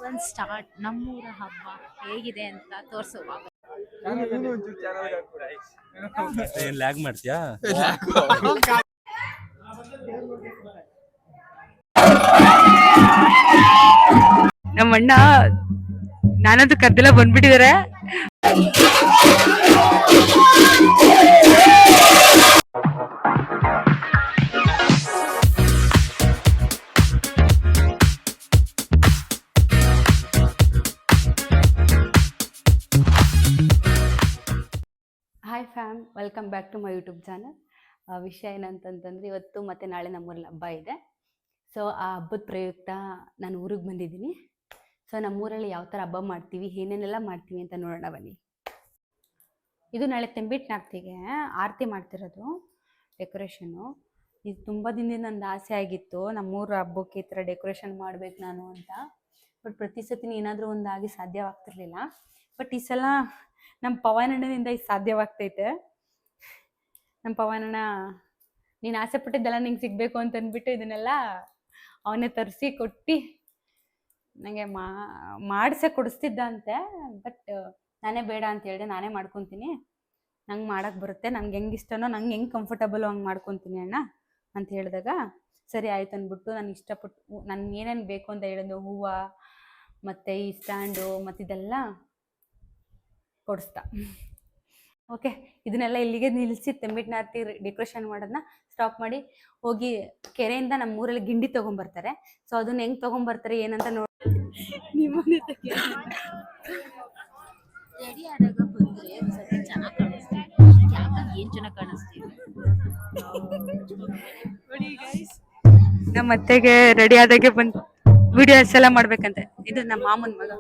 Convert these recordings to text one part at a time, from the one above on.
ಒಂದು ಸ್ಟಾರ್ಟ್ ನಮ್ಮೂರ ಹಬ್ಬ ಹೇಗಿದೆ ಅಂತ ತೋರಿಸುವಾಗ ಏನ್ ಲ್ಯಾಗ್ ಮಾಡ್ತೀಯಾ? ನಮ್ಮಣ್ಣ ನಾನಂತೂ ಕದ್ದೆಲ್ಲ ಬಂದ್ಬಿಟ್ಟಿದ್ದಾರೆ. Hi fam, welcome back to my YouTube channel. ವಿಷಯ ಏನಂತಂತಂದರೆ, ಇವತ್ತು ಮತ್ತು ನಾಳೆ ನಮ್ಮೂರಲ್ಲಿ ಹಬ್ಬ ಇದೆ. ಸೊ ಆ ಹಬ್ಬದ ಪ್ರಯುಕ್ತ ನಾನು ಊರಿಗೆ ಬಂದಿದ್ದೀನಿ. ಸೊ ನಮ್ಮೂರಲ್ಲಿ ಯಾವ ಥರ ಹಬ್ಬ ಮಾಡ್ತೀವಿ, ಏನೇನೆಲ್ಲ ಮಾಡ್ತೀವಿ ಅಂತ ನೋಡೋಣ ಬನ್ನಿ. ಇದು ನಾಳೆ ತೆಂಬಿಟ್ನಾಗ್ತಿಗೆ ಆರತಿ ಮಾಡ್ತಿರೋದು ಡೆಕೋರೇಷನ್ನು. ಇದು ತುಂಬ ದಿನದಿಂದ ನಂದು ಆಸೆ ಆಗಿತ್ತು, ನಮ್ಮೂರ ಹಬ್ಬಕ್ಕೆ ಈ ಥರ ಡೆಕೋರೇಷನ್ ಮಾಡಬೇಕು ನಾನು ಅಂತ. ಬಟ್ ಪ್ರತಿ ಸತಿನ ಏನಾದರೂ ಒಂದಾಗಿ ಸಾಧ್ಯವಾಗ್ತಿರ್ಲಿಲ್ಲ. ಬಟ್ ಈ ಸಲ ನಮ್ಮ ಪವನಣ್ಣನಿಂದ ಇದು ಸಾಧ್ಯವಾಗ್ತೈತೆ. ನಮ್ಮ ಪವನಣ್ಣ, ನೀನು ಆಸೆ ಪಟ್ಟಿದ್ದೆಲ್ಲ ನಿಂಗೆ ಸಿಗಬೇಕು ಅಂತ ಅಂದ್ಬಿಟ್ಟು ಇದನ್ನೆಲ್ಲ ಅವನೇ ತರಿಸಿ ಕೊಟ್ಟು ನನಗೆ ಮಾಡಿಸೇ ಕೊಡಿಸ್ತಿದ್ದ ಅಂತೆ. ಬಟ್ ನಾನೇ ಬೇಡ ಅಂತ ಹೇಳಿದೆ, ನಾನೇ ಮಾಡ್ಕೊತೀನಿ, ನಂಗೆ ಮಾಡೋಕ್ಕೆ ಬರುತ್ತೆ, ನಂಗೆ ಹೆಂಗೆ ಇಷ್ಟನೋ, ನಂಗೆ ಹೆಂಗೆ ಕಂಫರ್ಟಬಲು ಹಂಗೆ ಮಾಡ್ಕೊತೀನಿ ಅಣ್ಣ ಅಂತ ಹೇಳಿದಾಗ ಸರಿ ಆಯ್ತು ಅಂದ್ಬಿಟ್ಟು, ನಾನು ಇಷ್ಟಪಟ್ಟು ನನಗೆ ಏನೇನು ಬೇಕು ಅಂತ ಹೇಳಿದ್ದು, ಹೂವು ಮತ್ತು ಈ ಸ್ಟ್ಯಾಂಡು ಮತ್ತು ಇದೆಲ್ಲ ಕೊಡಿಸ್ತಾ. ಓಕೆ, ಇದನ್ನೆಲ್ಲ ಇಲ್ಲಿಗೆ ನಿಲ್ಲಿಸಿ ತೆಂಬಿಟ್ನಾರ್ತಿ ಡೆಕೋರೇಷನ್ ಮಾಡೋದನ್ನ ಸ್ಟಾಪ್ ಮಾಡಿ ಹೋಗಿ ಕೆರೆಯಿಂದ ನಮ್ಮ ಊರಲ್ಲಿ ಗಿಂಡಿ ತೊಗೊಂಬರ್ತಾರೆ. ಸೊ ಅದನ್ನ ಹೆಂಗೆ ತೊಗೊಂಬರ್ತಾರೆ ಏನಂತ ನೋಡಿ ರೆಡಿ ಆದಾಗ ಬಂದರೆ ಚೆನ್ನಾಗಿ ಕಾಣಿಸ್ತೀವಿ. ಯಾಕಂದ್ರೆ ಏನು ಚೆನ್ನಾಗಿ ಕಾಣಿಸ್ತೀವಿ ನೋಡಿ ಗೈಸ್. ನಮ್ಮ ಅತ್ತೆಗೆ ರೆಡಿ ಆದಾಗೆ ಬಂದು ವಿಡಿಯೋಸ್ ಎಲ್ಲ ಮಾಡ್ಬೇಕಂತೆ. ಇದು ನಮ್ಮ ಮಾಮನ ಮಗ,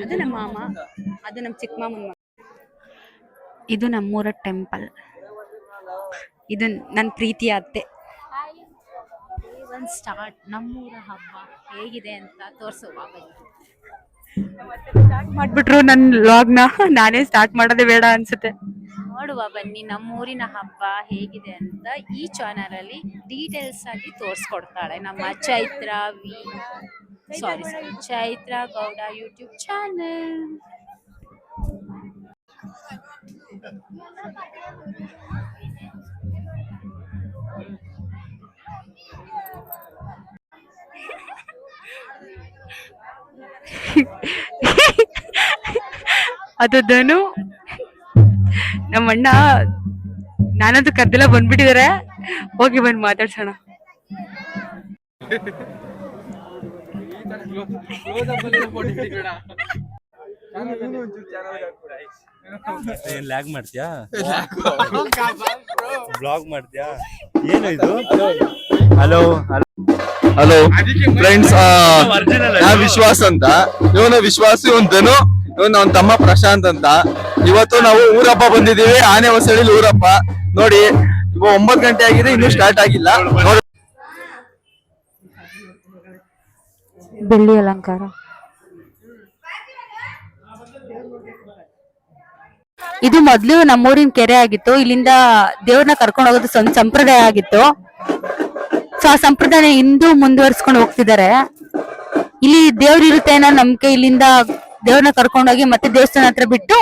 ಅದು ನಮ್ಮ ಮಾಮ, ಅದು ನಮ್ಮ ಚಿಕ್ಕ ಮಾಮನ ಮಗ. ಇದು ನಮ್ಮೂರ ಟೆಂಪಲ್, ಇದು ನನ್ನ ಪ್ರೀತಿಯ ಅತ್ತೆ. ಒಂದು ಸ್ಟಾರ್ಟ್ ನಮ್ಮೂರ ಹಬ್ಬ ಹೇಗಿದೆ ಅಂತ ತೋರಿಸುವಾಗ ಮಾಡ್ಬಿಟ್ರು ನನ್ನ ವ್ಲಾಗ್ನ. ನಾನೇ ಸ್ಟಾರ್ಟ್ ಮಾಡೋದೇ ಬೇಡ ಅನ್ಸುತ್ತೆ. ನೋಡುವ ಬನ್ನಿ ನಮ್ಮೂರಿನ ಹಬ್ಬ ಹೇಗಿದೆ ಅಂತ ಈ ಚಾನಲಲ್ಲಿ ಡೀಟೇಲ್ಸ್ ಆಗಿ ತೋರಿಸ್ಕೊಡ್ತಾಳೆ ನಮ್ಮ ಚೈತ್ರ ಗೌಡ ಯೂಟ್ಯೂಬ್ ಚಾನಲ್. ಅದು ಧನು, ನಮ್ಮಣ್ಣ ನಾನಂತೂ ಕದ್ದೆಲ್ಲ ಬಂದ್ಬಿಟ್ಟಿದ್ದಾರೆ. ಹೋಗಿ ಬಂದು ಮಾತಾಡ್ಸೋಣ. ಏನ್ ಲ್ಯಾಗ್ ಮಾಡ್ತೀಯಾ? ಬ್ಲಾಗ್ ಮಾಡ್ತೀಯಾ? ಏನು ಇದು? ಹಲೋ ಹಲೋ ಫ್ರೆಂಡ್ಸ್, ವಿಶ್ವಾಸ್ ಅಂತ, ಇವನು ವಿಶ್ವಾಸ್, ಇವನ್ ಧನು, ಇವನ್ ಅವನ್ ತಮ್ಮ ಪ್ರಶಾಂತ್ ಅಂತ. ಇವತ್ತು ನಾವು ಊರಪ್ಪ ಬಂದಿದೀವಿ, ಆನೆ ಹೊಸಳ್ಳಿ ಊರಪ್ಪ. ನೋಡಿ, ಇವಾಗ 9 ಗಂಟೆ ಆಗಿದೆ, ಇನ್ನೂ ಸ್ಟಾರ್ಟ್ ಆಗಿಲ್ಲ. ಬೆಳ್ಳಿ ಅಲಂಕಾರ. ಇದು ಮೊದ್ಲು ನಮ್ಮೂರಿನ ಕೆರೆ ಆಗಿತ್ತು. ಇಲ್ಲಿಂದ ದೇವ್ರನ್ನ ಕರ್ಕೊಂಡು ಹೋಗೋದು ಸಂಪ್ರದಾಯ ಆಗಿತ್ತು. ಸೊ ಆ ಸಂಪ್ರದಾಯ ಇಂದು ಮುಂದುವರ್ಸ್ಕೊಂಡು ಹೋಗ್ತಿದ್ದಾರೆ. ಇಲ್ಲಿ ದೇವ್ರು ಇರುತ್ತೆ ಅನ್ನೋ ನಂಬಿಕೆ, ಇಲ್ಲಿಂದ ದೇವ್ರನ್ನ ಕರ್ಕೊಂಡೋಗಿ ಮತ್ತೆ ದೇವಸ್ಥಾನ ಹತ್ರ ಬಿಟ್ಟು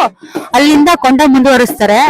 ಅಲ್ಲಿಂದ ಕೊಂಡ ಮುಂದುವರಿಸ್ತಾರೆ.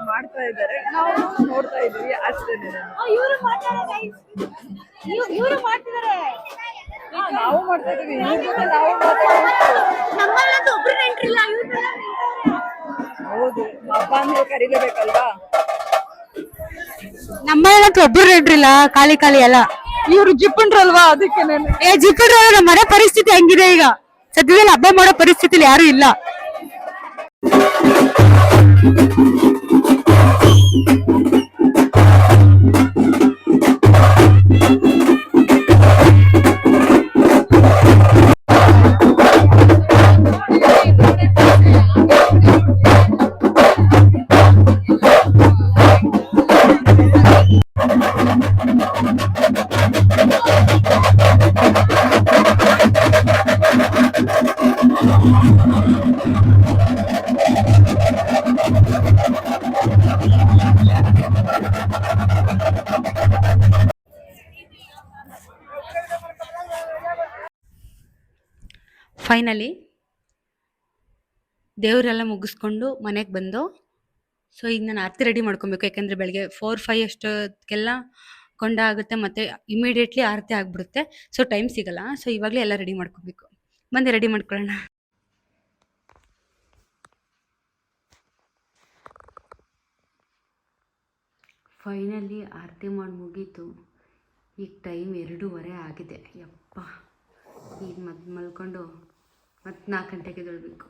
ಮಾಡ್ತಾ ಇದ್ದಾರೆ, ನಾವು ನೋಡ್ತಾ ಇದೀವಿ ಅಷ್ಟೇ. ಇವರು ಮಾಡ್ತಿದ್ದಾರೆ, ನಾವು ಮಾಡ್ತಾ ಇದೀವಿ, ಇವ್ರ ಜೊತೆ ನಾವು ಮಾತಾಡ್ಬೇಕು. ಒಬ್ರು ನೆಂಟ್ರಿಲ್ಲ. ಹೌದು, ಹಬ್ಬ ಅಂದ್ರೆ ಕರಿಲೇಬೇಕಲ್ವಾ. ನಮ್ಮಲ್ಲಂತೂ ಒಬ್ರು ನೆಂಟ್ರಿಲ್ಲ, ಖಾಲಿ ಖಾಲಿ ಎಲ್ಲ. ಇವ್ರು ಜಿಪ್ಪಣ್ರಲ್ವಾ, ಅದಕ್ಕೆ ಜಿಪ್ಪಿಡ್ರ ನಮ್ಮ ಮನೆ ಪರಿಸ್ಥಿತಿ ಹಂಗಿದೆ ಈಗ. ಸದ್ಯದಲ್ಲಿ ಹಬ್ಬ ಮಾಡೋ ಪರಿಸ್ಥಿತಿಲಿ ಯಾರು ಇಲ್ಲ. ಫೈನಲಿ ದೇವರೆಲ್ಲ ಮುಗಿಸ್ಕೊಂಡು ಮನೆಗೆ ಬಂದು, ಸೊ ಈಗ ನಾನು ಆರತಿ ರೆಡಿ ಮಾಡ್ಕೊಬೇಕು. ಯಾಕಂದರೆ ಬೆಳಗ್ಗೆ 4-5 ಅಷ್ಟೊತ್ತಿಗೆಲ್ಲ ಕೊಂಡ ಆಗುತ್ತೆ, ಮತ್ತು ಇಮಿಡಿಯೇಟ್ಲಿ ಆರತಿ ಆಗಿಬಿಡುತ್ತೆ. ಸೊ ಟೈಮ್ ಸಿಗಲ್ಲ. ಸೊ ಇವಾಗಲೇ ಎಲ್ಲ ರೆಡಿ ಮಾಡ್ಕೊಬೇಕು. ಬಂದು ರೆಡಿ ಮಾಡ್ಕೊಳ್ಳೋಣ. ಫೈನಲಿ ಆರತಿ ಮಾಡಿ ಮುಗೀತು. ಈಗ ಟೈಮ್ 2:15 ಆಗಿದೆ. ಯಪ್ಪ, ಈಗ ಮಲ್ಕೊಂಡು ಮತ್ತೆ 4 ಗಂಟೆಗೆ ಎದ್ದೇಳಬೇಕು.